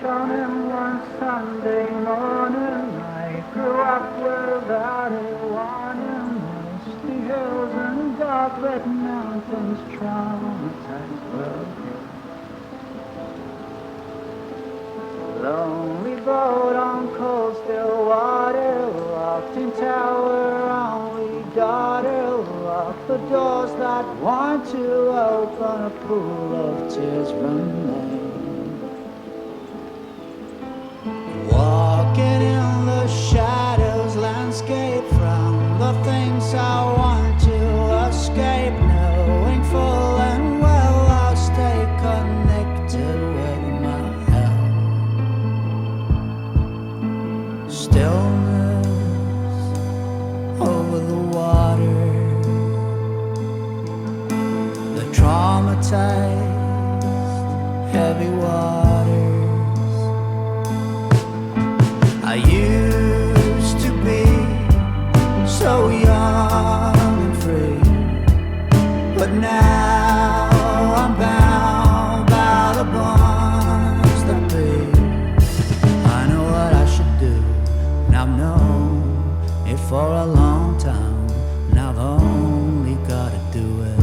on him one Sunday morning. I grew up without a warning. Misty hills and dark red mountains traumatized broken. Lonely boat on cold still water, locked in tower, only daughter, lock the doors that want to open, a pool of tears remain. Walking in the shadows, landscape from the things I want to escape, knowing full and well I'll stay connected with my health. Stillness over the water, the traumatized heavy waters. I used to be so young and free, but now I'm bound by the bonds that be. I know what I should do, and I've known it for a long time, and I've only gotta do it.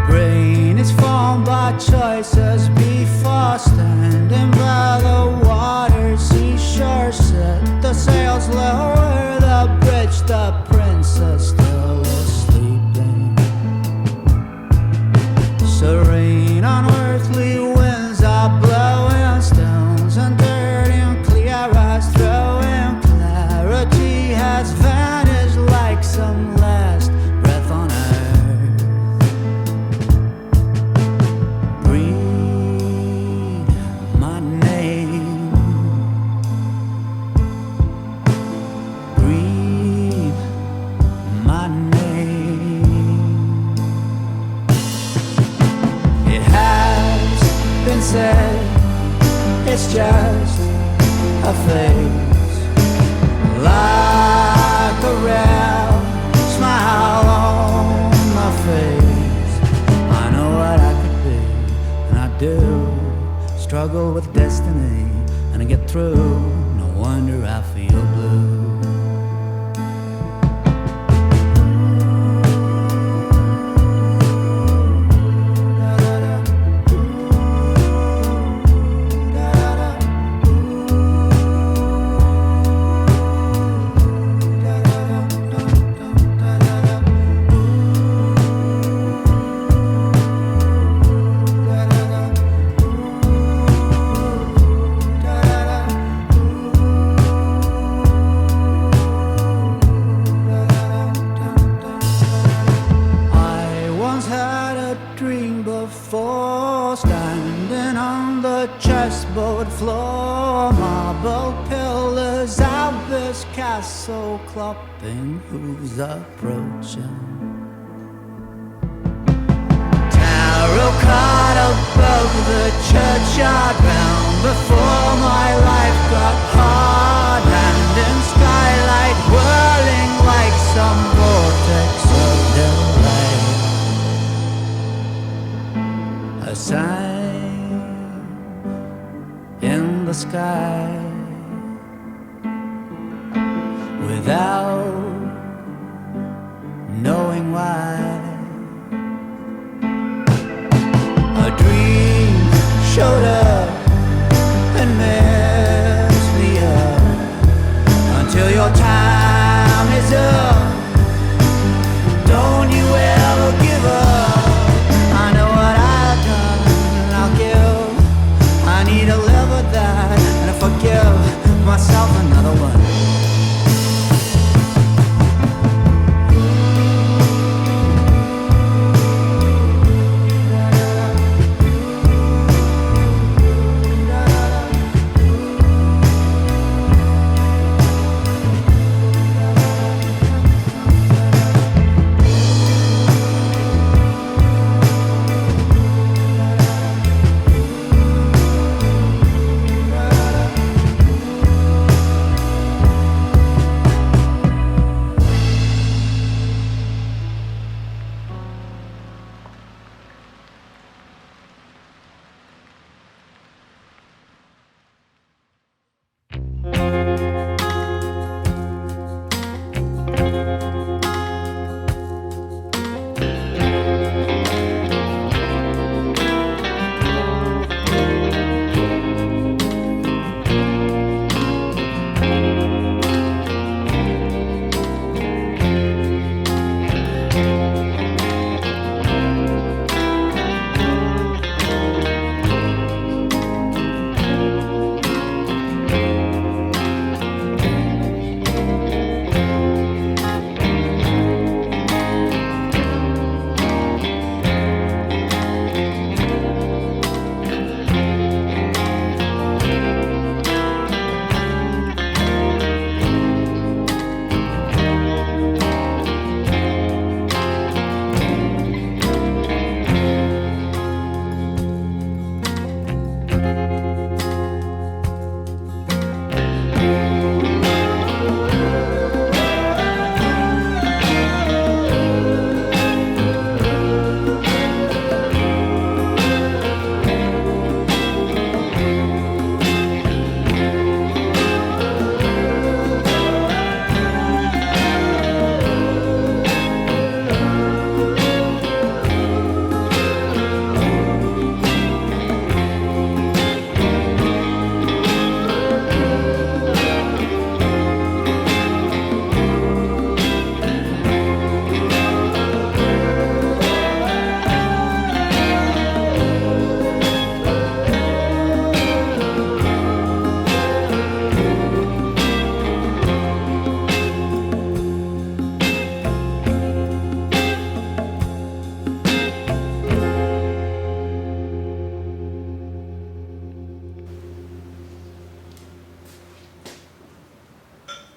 Brain is formed by choices before standing by the water. Seashore set the sails lower, the bridge, the princess still is sleeping. Serene unearthly winds are blowing, stones and dirt and clear eyes throwing. Clarity has vanished like some last breath on earth. Breathe my name. Breathe my name. It has been said it's just a phase, like a rare smile on my face. I know what I could be, and I do. Struggle with destiny, and I get through. No wonder I feel blue. Chessboard floor, marble pillars, Albus castle, clopping hooves approaching. Tarot card above the churchyard round before my life got hard, hand in skylight whirling like some vortex of delight. A sign in the sky without knowing why. A dream showed up and messed me up until your time is up. Don't you ever give up. I know what I've done and I'll give. I need to live with that and I forgive myself another one.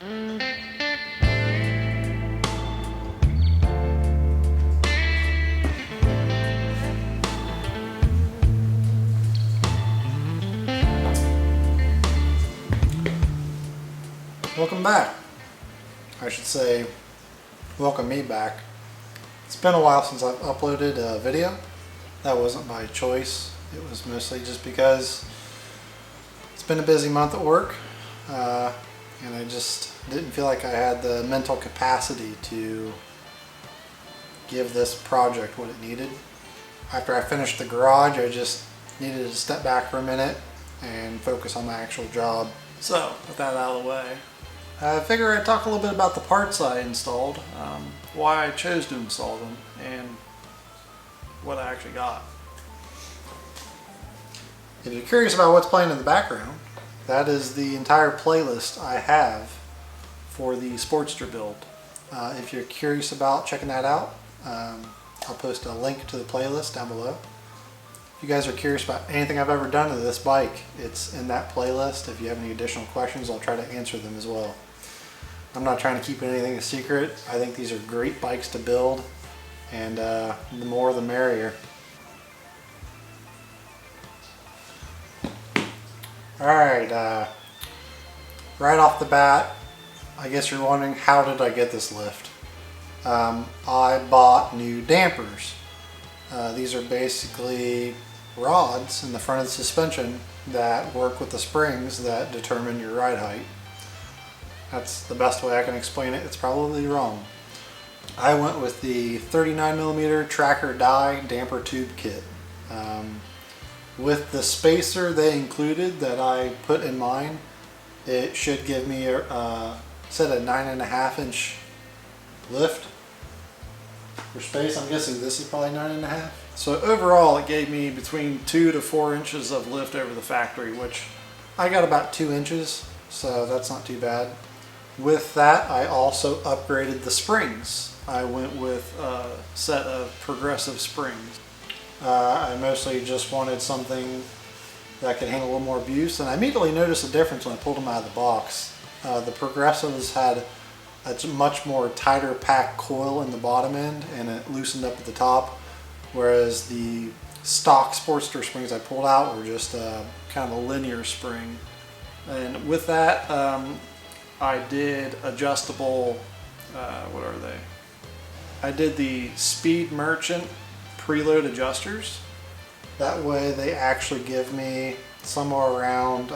Welcome back. I should say, welcome me back. It's been a while since I've uploaded a video. That wasn't by choice. It was mostly just because it's been a busy month at work, and I just didn't feel like I had the mental capacity to give this project what it needed. After I finished the garage, I just needed to step back for a minute and focus on my actual job. So, with that out of the way, I figure I'd talk a little bit about the parts I installed, why I chose to install them, and what I actually got. If you're curious about what's playing in the background, that is the entire playlist I have for the Sportster build. If you're curious about checking that out, I'll post a link to the playlist down below. If you guys are curious about anything I've ever done to this bike, it's in that playlist. If you have any additional questions, I'll try to answer them as well. I'm not trying to keep anything a secret. I think these are great bikes to build, and the more the merrier. Alright, right off the bat, I guess you're wondering, how did I get this lift? I bought new dampers. These are basically rods in the front of the suspension that work with the springs that determine your ride height. That's the best way I can explain it. It's probably wrong. I went with the 39mm tracker die damper tube kit. With the spacer they included that I put in mine, it should give me set a 9.5 inch lift for space. I'm guessing this is probably 9.5. So overall it gave me between 2 to 4 inches of lift over the factory, which I got about 2 inches, so that's not too bad. With that, I also upgraded the springs. I went with a set of progressive springs. I mostly just wanted something that could handle a little more abuse, and I immediately noticed a difference when I pulled them out of the box. The progressives had a much more tighter packed coil in the bottom end, and it loosened up at the top, whereas the stock Sportster springs I pulled out were just kind of a linear spring. And with that, I did adjustable, what are they? I did the Speed Merchant preload adjusters. That way they actually give me somewhere around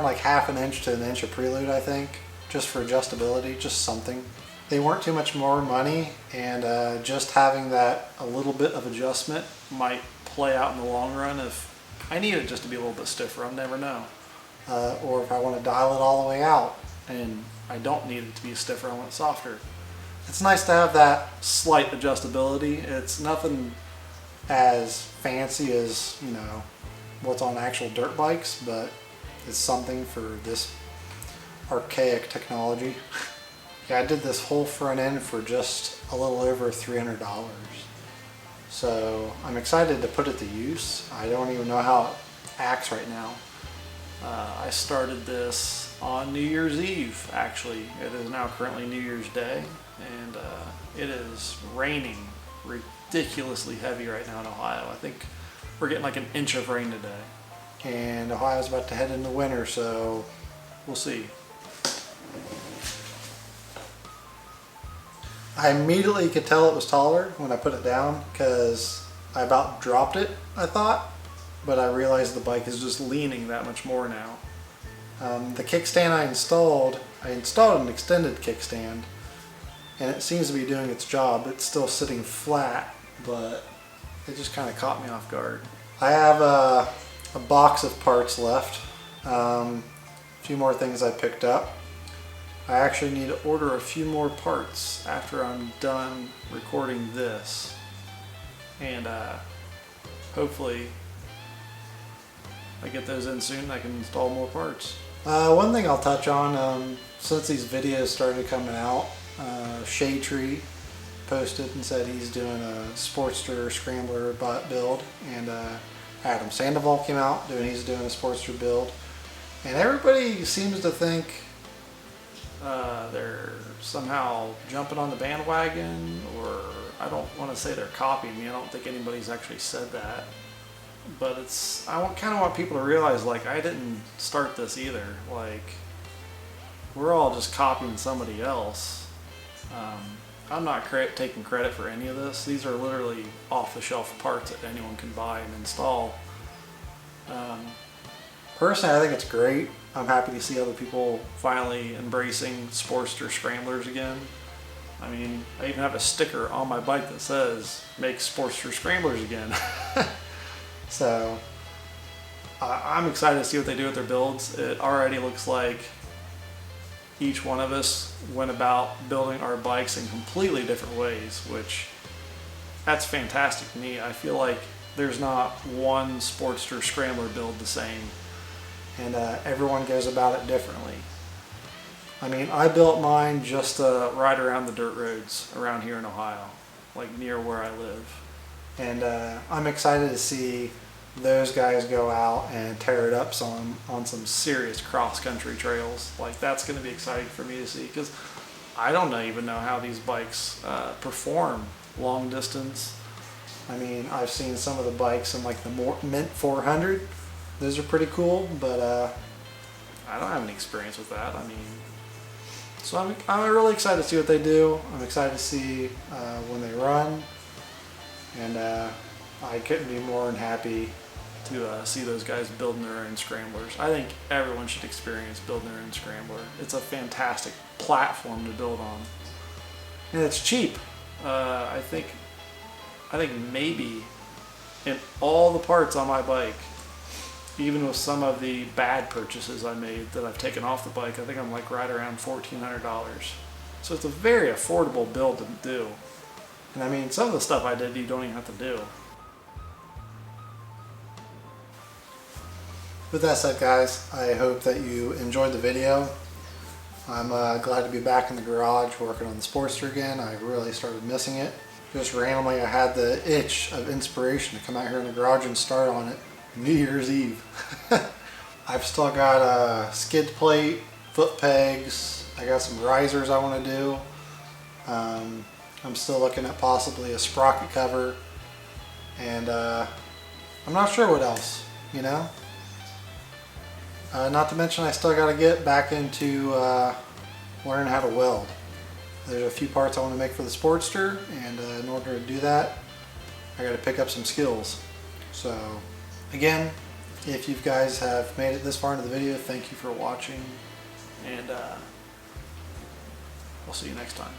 like half an inch to an inch of preload, I think, just for adjustability, just something. They weren't too much more money, and just having that a little bit of adjustment might play out in the long run if I need it just to be a little bit stiffer. I'll never know. Or if I want to dial it all the way out and I don't need it to be stiffer, I want it softer. It's nice to have that slight adjustability. It's nothing as fancy as, you know, what's on actual dirt bikes, but it's something for this archaic technology. Yeah, I did this whole front end for just a little over $300. So I'm excited to put it to use. I don't even know how it acts right now. I started this on New Year's Eve, actually. It is now currently New Year's Day, and it is raining ridiculously heavy right now in Ohio. I think we're getting like an inch of rain today. And Ohio's about to head into winter, so we'll see. I immediately could tell it was taller when I put it down, because I about dropped it, I thought. But I realized the bike is just leaning that much more now. The kickstand I installed an extended kickstand, and it seems to be doing its job. It's still sitting flat, but it just kind of caught me off guard. I have a box of parts left. A few more things I picked up. I actually need to order a few more parts after I'm done recording this, and hopefully I get those in soon. I can install more parts. One thing I'll touch on, since these videos started coming out, Shade Tree posted and said he's doing a Sportster Scrambler build, and Adam Sandoval came out he's doing a Sportster build, and everybody seems to think they're somehow jumping on the bandwagon, or I don't want to say they're copying me. I don't think anybody's actually said that. But kind of want people to realize, like, I didn't start this either. Like, we're all just copying somebody else. I'm not taking credit for any of this. These are literally off-the-shelf parts that anyone can buy and install. Personally, I think it's great. I'm happy to see other people finally embracing Sportster Scramblers again. I mean, I even have a sticker on my bike that says, "Make Sportster Scramblers again." So, I'm excited to see what they do with their builds. It already looks like each one of us went about building our bikes in completely different ways, which that's fantastic to me. I feel like there's not one Sportster Scrambler build the same, and everyone goes about it differently. I mean, I built mine just to ride around the dirt roads around here in Ohio, like near where I live. And I'm excited to see those guys go out and tear it up on some serious cross-country trails. Like, that's going to be exciting for me to see, because I don't even know how these bikes perform long distance. I mean, I've seen some of the bikes in like the Mint 400. Those are pretty cool, but I don't have any experience with that. I mean, so I'm really excited to see what they do. I'm excited to see when they run, and I couldn't be more than happy to see those guys building their own scramblers. I think everyone should experience building their own scrambler. It's a fantastic platform to build on, and it's cheap. I think maybe in all the parts on my bike, even with some of the bad purchases I made that I've taken off the bike, I think I'm like right around $1,400. So it's a very affordable build to do. And I mean, some of the stuff I did you don't even have to do. With that said, guys, I hope that you enjoyed the video. I'm glad to be back in the garage working on the Sportster again. I really started missing it. Just randomly, I had the itch of inspiration to come out here in the garage and start on it New Year's Eve. I've still got a skid plate, foot pegs. I got some risers I want to do. I'm still looking at possibly a sprocket cover, and I'm not sure what else, you know. Not to mention, I still got to get back into learning how to weld. There's a few parts I want to make for the Sportster, and in order to do that, I got to pick up some skills. So, again, if you guys have made it this far into the video, thank you for watching, and I'll see you next time.